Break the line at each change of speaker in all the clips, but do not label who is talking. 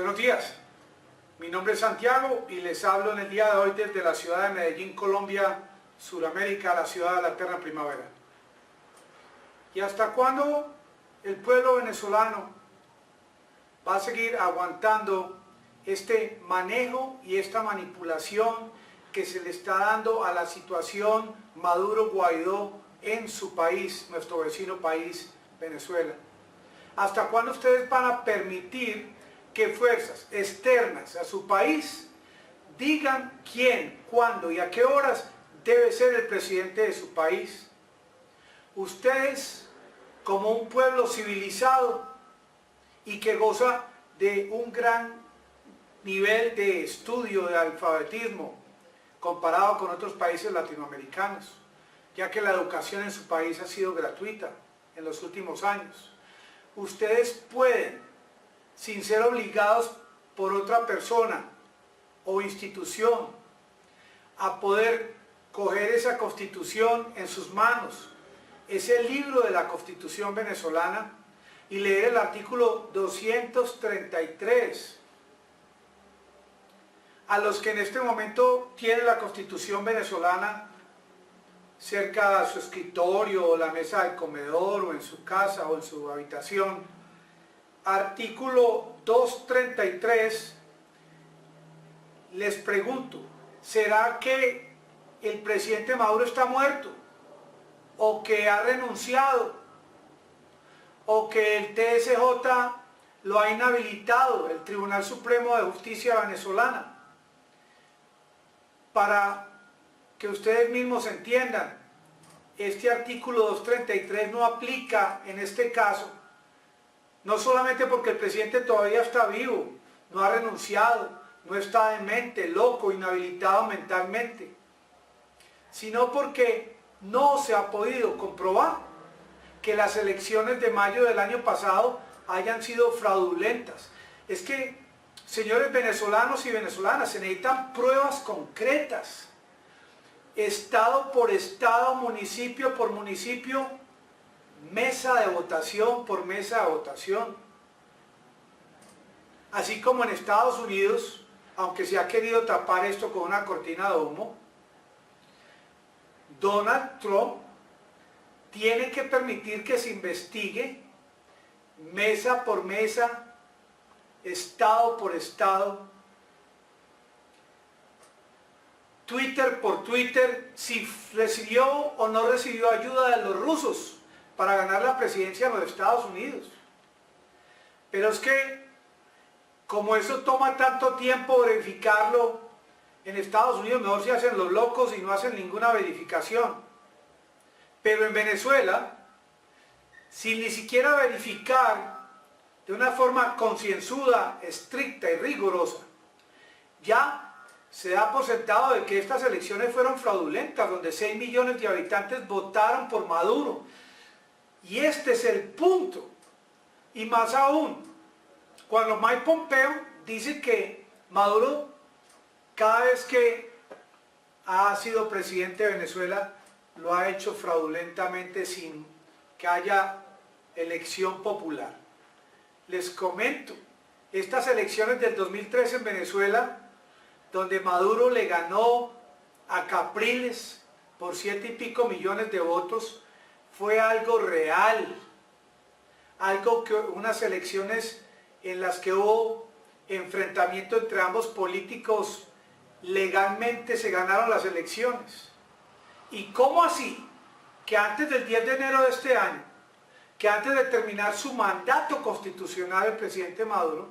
Buenos días, mi nombre es Santiago y les hablo en el día de hoy desde la ciudad de Medellín, Colombia, Suramérica, la ciudad de la eterna primavera. ¿Y hasta cuándo el pueblo venezolano va a seguir aguantando este manejo y esta manipulación que se le está dando a la situación Maduro-Guaidó en su país, nuestro vecino país, Venezuela? ¿Hasta cuándo ustedes van a permitir que fuerzas externas a su país digan quién, cuándo y a qué horas debe ser el presidente de su país? Ustedes, como un pueblo civilizado y que goza de un gran nivel de estudio, de alfabetismo, comparado con otros países latinoamericanos, ya que la educación en su país ha sido gratuita en los últimos años, ustedes pueden, sin ser obligados por otra persona o institución, a poder coger esa Constitución en sus manos, ese libro de la Constitución venezolana, y leer el artículo 233. A los que en este momento tienen la Constitución venezolana cerca de su escritorio o la mesa del comedor o en su casa o en su habitación, artículo 233, les pregunto, ¿será que el presidente Maduro está muerto? ¿O que ha renunciado? ¿O que el TSJ lo ha inhabilitado, el Tribunal Supremo de Justicia venezolana? Para que ustedes mismos entiendan, este artículo 233 no aplica en este caso, no solamente porque el presidente todavía está vivo, no ha renunciado, no está demente, loco, inhabilitado mentalmente, sino porque no se ha podido comprobar que las elecciones de mayo del año pasado hayan sido fraudulentas. Es que, señores venezolanos y venezolanas, se necesitan pruebas concretas, estado por estado, municipio por municipio, mesa de votación por mesa de votación. Así como en Estados Unidos, aunque se ha querido tapar esto con una cortina de humo, Donald Trump tiene que permitir que se investigue mesa por mesa, estado por estado, Twitter por Twitter, si recibió o no recibió ayuda de los rusos para ganar la presidencia de los Estados Unidos. Pero es que, como eso toma tanto tiempo verificarlo, en Estados Unidos mejor se hacen los locos y no hacen ninguna verificación. Pero en Venezuela, sin ni siquiera verificar de una forma concienzuda, estricta y rigurosa, ya se da por sentado de que estas elecciones fueron fraudulentas, donde 6 millones de habitantes votaron por Maduro. Y este es el punto. Y más aún, cuando Mike Pompeo dice que Maduro, cada vez que ha sido presidente de Venezuela, lo ha hecho fraudulentamente sin que haya elección popular. Les comento, estas elecciones del 2013 en Venezuela, donde Maduro le ganó a Capriles por 7 y pico millones de votos, fue algo real, unas elecciones en las que hubo enfrentamiento entre ambos políticos, legalmente se ganaron las elecciones. ¿Y cómo así? Que antes del 10 de enero de este año, que antes de terminar su mandato constitucional el presidente Maduro,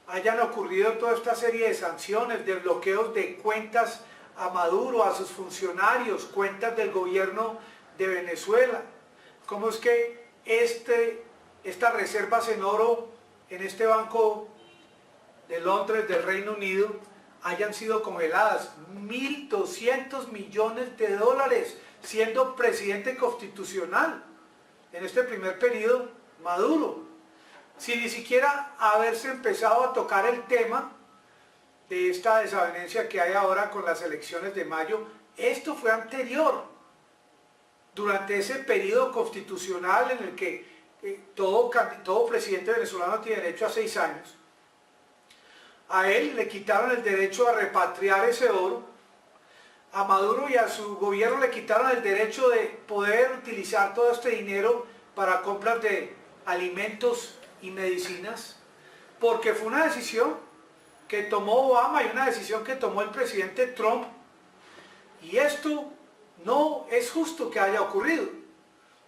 hayan ocurrido toda esta serie de sanciones, de bloqueos de cuentas a Maduro, a sus funcionarios, cuentas del gobierno de Venezuela? ¿Cómo es que estas reservas en oro en este banco de Londres, del Reino Unido, hayan sido congeladas? 1.200 millones de dólares, siendo presidente constitucional en este primer periodo Maduro, sin ni siquiera haberse empezado a tocar el tema de esta desavenencia que hay ahora con las elecciones de mayo. Esto fue anterior, durante ese periodo constitucional en el que todo presidente venezolano tiene derecho a 6 años. A él le quitaron el derecho a repatriar ese oro. A Maduro y a su gobierno le quitaron el derecho de poder utilizar todo este dinero para compras de alimentos y medicinas, porque fue una decisión que tomó Obama y una decisión que tomó el presidente Trump, y esto no es justo que haya ocurrido,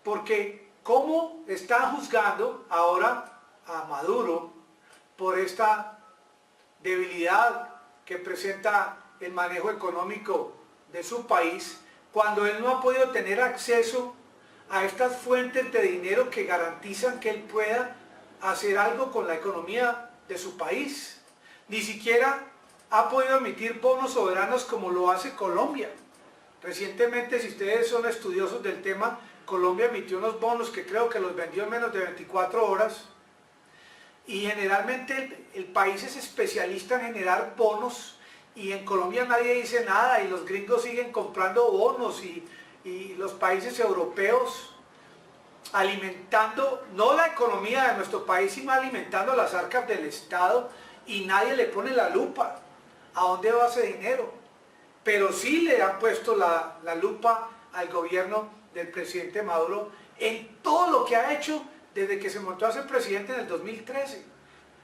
porque ¿cómo están juzgando ahora a Maduro por esta debilidad que presenta el manejo económico de su país, cuando él no ha podido tener acceso a estas fuentes de dinero que garantizan que él pueda hacer algo con la economía de su país? Ni siquiera ha podido emitir bonos soberanos como lo hace Colombia. Recientemente, si ustedes son estudiosos del tema, Colombia emitió unos bonos que creo que los vendió en menos de 24 horas, y generalmente el país es especialista en generar bonos, y en Colombia nadie dice nada, y los gringos siguen comprando bonos, y los países europeos alimentando, no la economía de nuestro país, sino alimentando las arcas del Estado, y nadie le pone la lupa a dónde va ese dinero. Pero sí le han puesto la lupa al gobierno del presidente Maduro en todo lo que ha hecho desde que se montó a ser presidente en el 2013.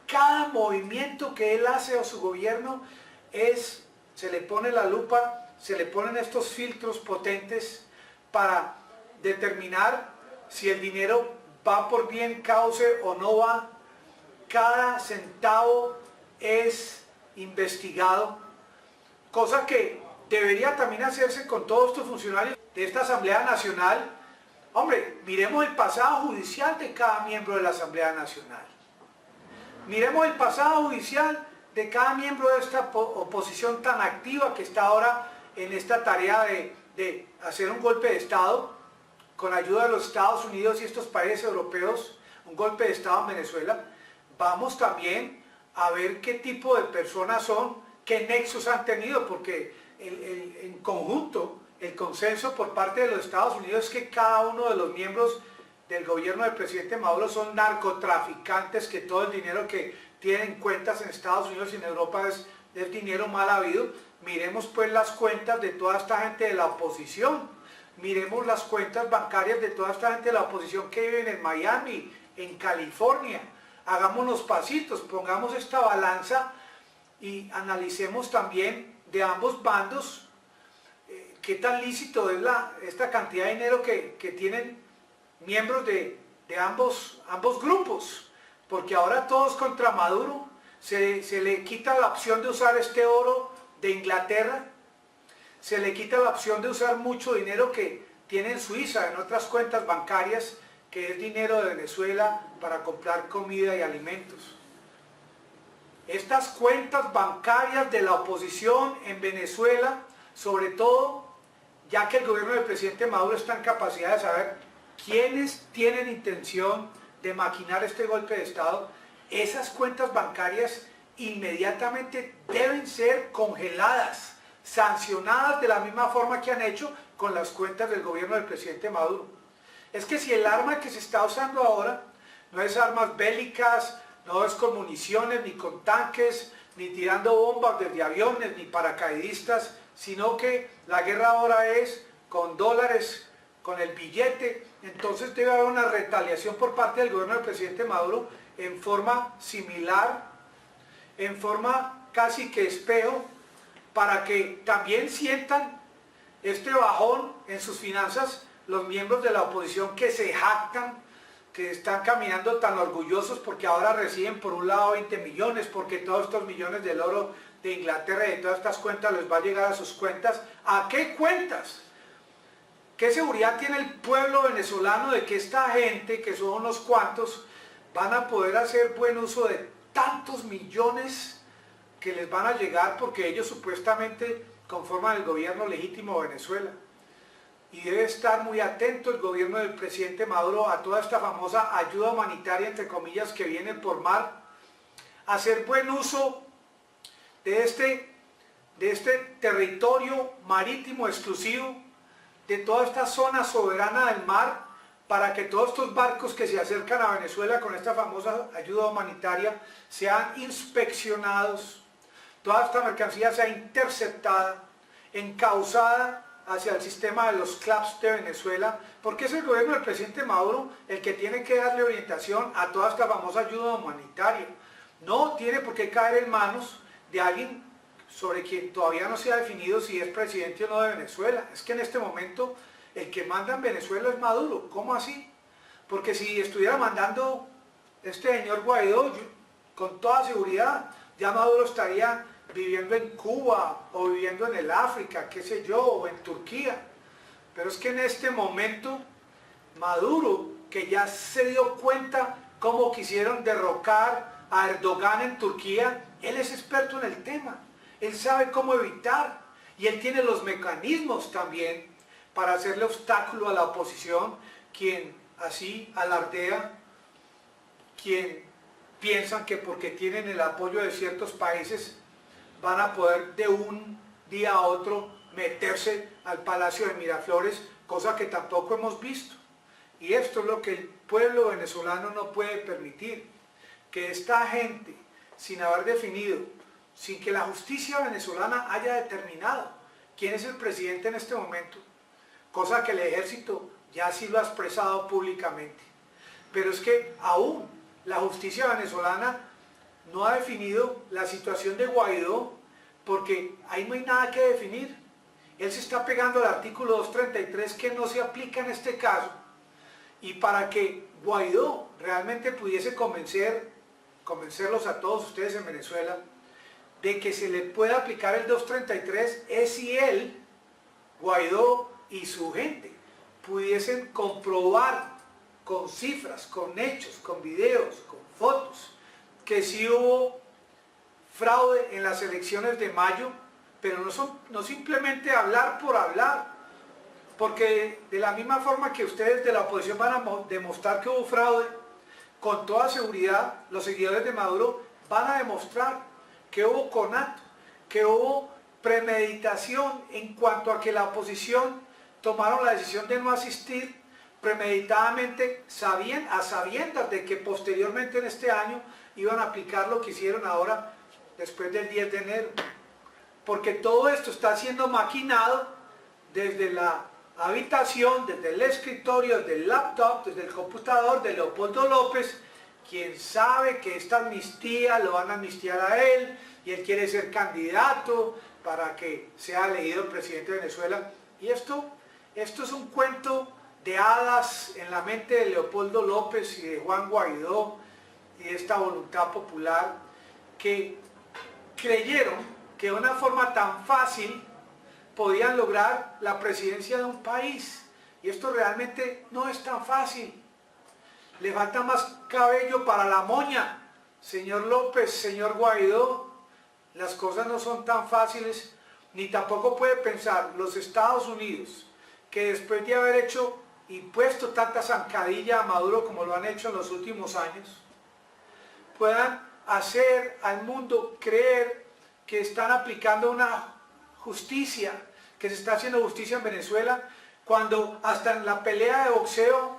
Cada movimiento que él hace o su gobierno se le pone la lupa, se le ponen estos filtros potentes para determinar si el dinero va por bien cauce o no va. Cada centavo es investigado, cosa que debería también hacerse con todos estos funcionarios de esta Asamblea Nacional. Hombre, miremos el pasado judicial de cada miembro de la Asamblea Nacional. Miremos el pasado judicial de cada miembro de esta oposición tan activa que está ahora en esta tarea de hacer un golpe de Estado con ayuda de los Estados Unidos y estos países europeos, un golpe de Estado en Venezuela. Vamos también a ver qué tipo de personas son, qué nexos han tenido, porque en conjunto el consenso por parte de los Estados Unidos es que cada uno de los miembros del gobierno del presidente Maduro son narcotraficantes, que todo el dinero que tienen cuentas en Estados Unidos y en Europa es dinero mal habido. Miremos pues las cuentas de toda esta gente de la oposición, miremos las cuentas bancarias de toda esta gente de la oposición que viven en Miami, en California. Hagámonos pasitos, pongamos esta balanza y analicemos también de ambos bandos qué tan lícito es esta cantidad de dinero que tienen miembros de ambos grupos, porque ahora todos contra Maduro. Se le quita la opción de usar este oro de Inglaterra, se le quita la opción de usar mucho dinero que tiene en Suiza, en otras cuentas bancarias, que es dinero de Venezuela para comprar comida y alimentos. Estas cuentas bancarias de la oposición en Venezuela, sobre todo, ya que el gobierno del presidente Maduro está en capacidad de saber quiénes tienen intención de maquinar este golpe de Estado, esas cuentas bancarias inmediatamente deben ser congeladas, sancionadas de la misma forma que han hecho con las cuentas del gobierno del presidente Maduro. Es que si el arma que se está usando ahora no es armas bélicas, no es con municiones, ni con tanques, ni tirando bombas desde aviones, ni paracaidistas, sino que la guerra ahora es con dólares, con el billete, entonces debe haber una retaliación por parte del gobierno del presidente Maduro en forma similar, en forma casi que espejo, para que también sientan este bajón en sus finanzas los miembros de la oposición que se jactan, que están caminando tan orgullosos porque ahora reciben por un lado 20 millones, porque todos estos millones del oro de Inglaterra y de todas estas cuentas les va a llegar a sus cuentas. ¿A qué cuentas? ¿Qué seguridad tiene el pueblo venezolano de que esta gente, que son unos cuantos, van a poder hacer buen uso de tantos millones que les van a llegar porque ellos supuestamente conforman el gobierno legítimo de Venezuela? Y debe estar muy atento el gobierno del presidente Maduro a toda esta famosa ayuda humanitaria, entre comillas, que viene por mar, hacer buen uso de este territorio marítimo exclusivo, de toda esta zona soberana del mar, para que todos estos barcos que se acercan a Venezuela con esta famosa ayuda humanitaria sean inspeccionados, toda esta mercancía sea interceptada, encauzada hacia el sistema de los CLAPS de Venezuela, porque es el gobierno del presidente Maduro el que tiene que darle orientación a toda esta famosa ayuda humanitaria. No tiene por qué caer en manos de alguien sobre quien todavía no se ha definido si es presidente o no de Venezuela. Es que en este momento el que manda en Venezuela es Maduro. ¿Cómo así? Porque si estuviera mandando este señor Guaidó, con toda seguridad, ya Maduro estaría viviendo en Cuba o viviendo en el África, qué sé yo, o en Turquía. Pero es que en este momento Maduro, que ya se dio cuenta cómo quisieron derrocar a Erdogan en Turquía, él es experto en el tema, él sabe cómo evitar y él tiene los mecanismos también para hacerle obstáculo a la oposición, quien así alardea, quien piensan que porque tienen el apoyo de ciertos países van a poder de un día a otro meterse al Palacio de Miraflores, cosa que tampoco hemos visto. Y esto es lo que el pueblo venezolano no puede permitir, que esta gente, sin haber definido, sin que la justicia venezolana haya determinado quién es el presidente en este momento, cosa que el ejército ya sí lo ha expresado públicamente. Pero es que aún la justicia venezolana no ha definido la situación de Guaidó, porque ahí no hay nada que definir. Él se está pegando al artículo 233 que no se aplica en este caso, y para que Guaidó realmente pudiese convencerlos a todos ustedes en Venezuela de que se le pueda aplicar el 233 es si él, Guaidó y su gente pudiesen comprobar con cifras, con hechos, con videos, con fotos, que sí hubo fraude en las elecciones de mayo, pero no simplemente hablar por hablar, porque de la misma forma que ustedes de la oposición van a demostrar que hubo fraude, con toda seguridad los seguidores de Maduro van a demostrar que hubo conato, que hubo premeditación en cuanto a que la oposición tomaron la decisión de no asistir premeditadamente, a sabiendas de que posteriormente en este año iban a aplicar lo que hicieron ahora después del 10 de enero. Porque todo esto está siendo maquinado desde la habitación, desde el escritorio, desde el laptop, desde el computador de Leopoldo López, quien sabe que esta amnistía lo van a amnistiar a él y él quiere ser candidato para que sea elegido presidente de Venezuela. Y esto es un cuento de hadas en la mente de Leopoldo López y de Juan Guaidó y de esta voluntad popular que creyeron que de una forma tan fácil podían lograr la presidencia de un país. Y esto realmente no es tan fácil. Le falta más cabello para la moña, señor López, señor Guaidó. Las cosas no son tan fáciles, ni tampoco puede pensar los Estados Unidos que después de haber hecho y puesto tanta zancadilla a Maduro como lo han hecho en los últimos años, puedan hacer al mundo creer que están aplicando una justicia, que se está haciendo justicia en Venezuela, cuando hasta en la pelea de boxeo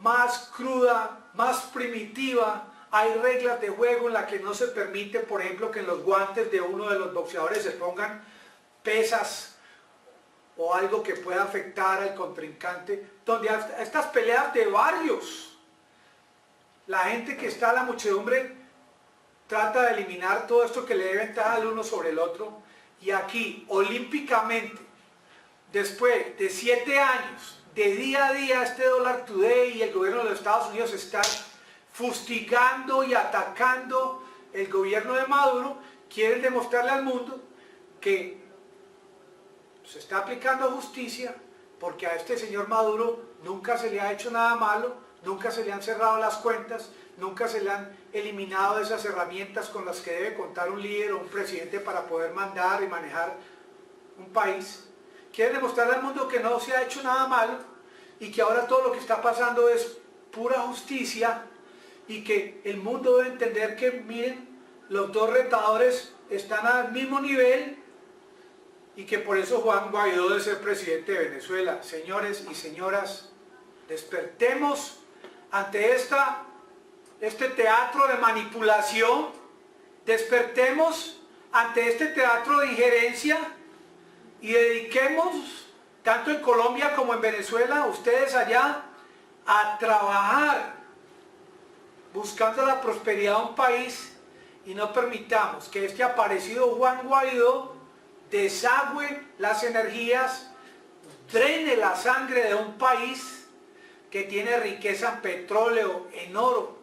más cruda, más primitiva, hay reglas de juego en las que no se permite, por ejemplo, que en los guantes de uno de los boxeadores se pongan pesas o algo que pueda afectar al contrincante, donde hasta estas peleas de barrios, la gente que está a la muchedumbre trata de eliminar todo esto que le dé ventaja al uno sobre el otro, y aquí, olímpicamente, después de 7 años, de día a día, este Dollar Today y el gobierno de los Estados Unidos están fustigando y atacando el gobierno de Maduro, quieren demostrarle al mundo que se está aplicando justicia, porque a este señor Maduro nunca se le ha hecho nada malo, nunca se le han cerrado las cuentas, nunca se le han eliminado esas herramientas con las que debe contar un líder o un presidente para poder mandar y manejar un país. Quiere demostrarle al mundo que no se ha hecho nada malo y que ahora todo lo que está pasando es pura justicia, y que el mundo debe entender que, miren, los dos retadores están al mismo nivel y que por eso Juan Guaidó debe ser presidente de Venezuela. Señores y señoras, Despertemos ante este teatro de manipulación, despertemos ante este teatro de injerencia y dediquemos, tanto en Colombia como en Venezuela, ustedes allá, a trabajar buscando la prosperidad de un país y no permitamos que este aparecido Juan Guaidó desagüe las energías, drene la sangre de un país que tiene riqueza en petróleo, en oro.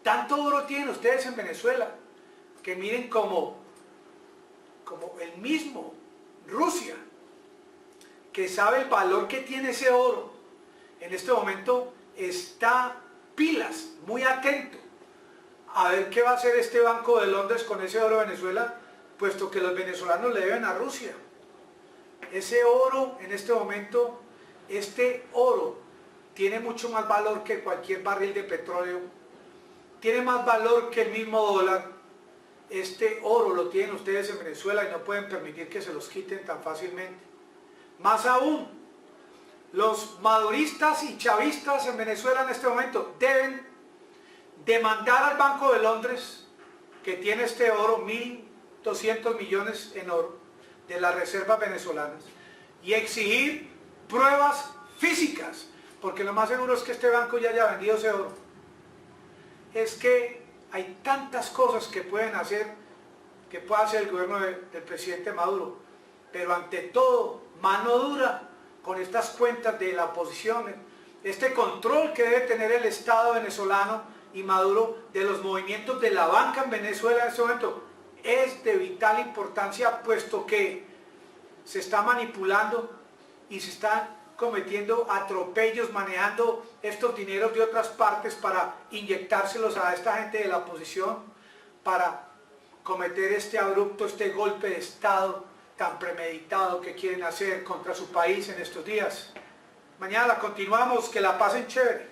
Tanto oro tienen ustedes en Venezuela, que miren como el mismo Rusia, que sabe el valor que tiene ese oro, en este momento está pilas, muy atento a ver qué va a hacer este Banco de Londres con ese oro de Venezuela, puesto que los venezolanos le deben a Rusia. Ese oro, en este momento, este oro tiene mucho más valor que cualquier barril de petróleo, tiene más valor que el mismo dólar. Este oro lo tienen ustedes en Venezuela y no pueden permitir que se los quiten tan fácilmente. Más aún, los maduristas y chavistas en Venezuela en este momento deben demandar al Banco de Londres, que tiene este oro, 1.200 millones en oro, de las reservas venezolanas, y exigir pruebas físicas, porque lo más seguro es que este banco ya haya vendido ese oro. Es que hay tantas cosas que pueden hacer, que puede hacer el gobierno del presidente Maduro, pero ante todo, mano dura con estas cuentas de la oposición, este control que debe tener el Estado venezolano y Maduro de los movimientos de la banca en Venezuela en este momento es de vital importancia, puesto que se está manipulando y se están cometiendo atropellos, manejando estos dineros de otras partes para inyectárselos a esta gente de la oposición, para cometer este abrupto, este golpe de Estado tan premeditado que quieren hacer contra su país en estos días. Mañana la continuamos, que la pasen chévere.